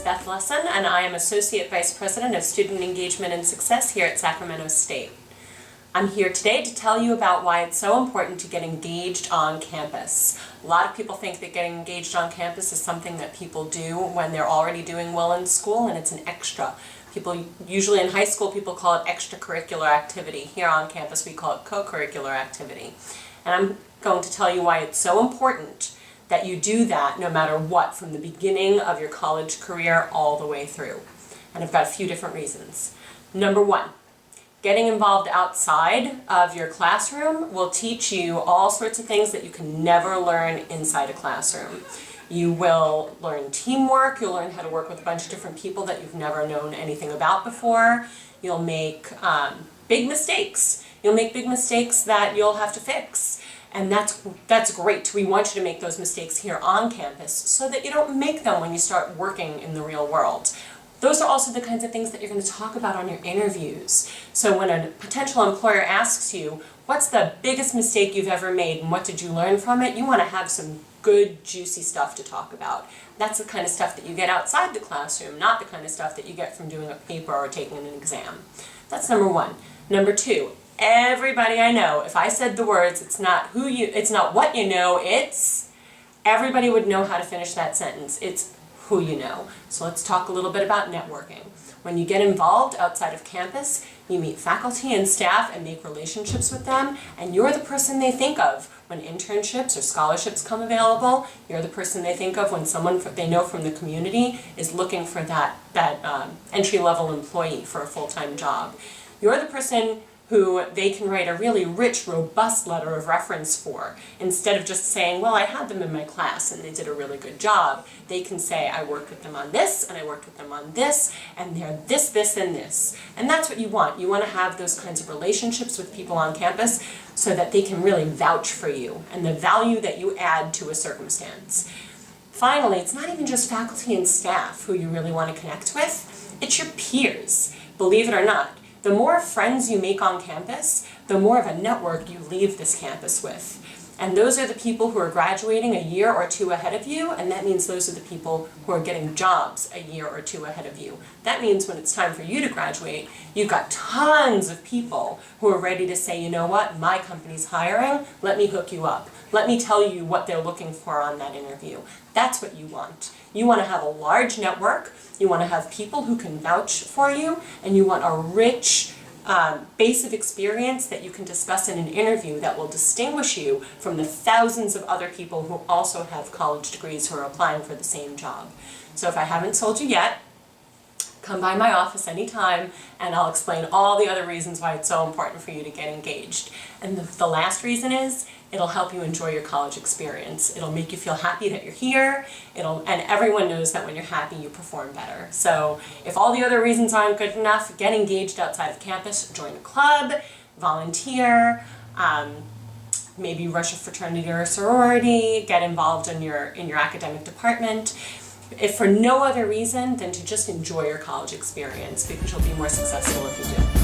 Beth Lesen, and I am Associate Vice President of Student Engagement and Success here at Sacramento State. I'm here today to tell you about why it's so important to get engaged on campus. A lot of people think that getting engaged on campus is something that people do when they're already doing well in school, and it's an extra. Usually in high school, people call it extracurricular activity. Here on campus, we call it co-curricular activity. And I'm going to tell you why it's so important that you do that no matter what, from the beginning of your college career all the way through. And I've got a few different reasons. Number one, getting involved outside of your classroom will teach you all sorts of things that you can never learn inside a classroom. You will learn teamwork, you'll learn how to work with a bunch of different people that you've never known anything about before. You'll make big mistakes. You'll make big mistakes that you'll have to fix. And that's great. We want you to make those mistakes here on campus so that you don't make them when you start working in the real world. Those are also the kinds of things that you're going to talk about on your interviews. So when a potential employer asks you, what's the biggest mistake you've ever made and what did you learn from it? You want to have some good, juicy stuff to talk about. That's the kind of stuff that you get outside the classroom, not the kind of stuff that you get from doing a paper or taking an exam. That's number one. Number two, everybody I know, if I said the words, it's not what you know, it's, everybody would know how to finish that sentence. It's who you know. So let's talk a little bit about networking. When you get involved outside of campus, you meet faculty and staff and make relationships with them, and you're the person they think of when internships or scholarships come available. You're the person they think of when someone they know from the community is looking for that entry-level employee for a full-time job. You're the person who they can write a really rich, robust letter of reference for. Instead of just saying, well, I had them in my class and they did a really good job, they can say, I worked with them on this, and I worked with them on this, and they're this, this, and this. And that's what you want. You want to have those kinds of relationships with people on campus so that they can really vouch for you and the value that you add to a circumstance. Finally, it's not even just faculty and staff who you really want to connect with, it's your peers. Believe it or not, the more friends you make on campus, the more of a network you leave this campus with. And those are the people who are graduating a year or two ahead of you, and that means those are the people who are getting jobs a year or two ahead of you. That means when it's time for you to graduate, you've got tons of people who are ready to say, you know what, my company's hiring, let me hook you up. Let me tell you what they're looking for on that interview. That's what you want. You want to have a large network, you want to have people who can vouch for you, and you want a rich base of experience that you can discuss in an interview that will distinguish you from the thousands of other people who also have college degrees who are applying for the same job. So if I haven't told you yet, come by my office anytime and I'll explain all the other reasons why it's so important for you to get engaged. And the last reason is, it'll help you enjoy your college experience. It'll make you feel happy that you're here, and everyone knows that when you're happy you perform better. So if all the other reasons aren't good enough, get engaged outside of campus, join a club, volunteer, maybe rush a fraternity or a sorority, get involved in your academic department. If for no other reason than to just enjoy your college experience, because you'll be more successful if you do.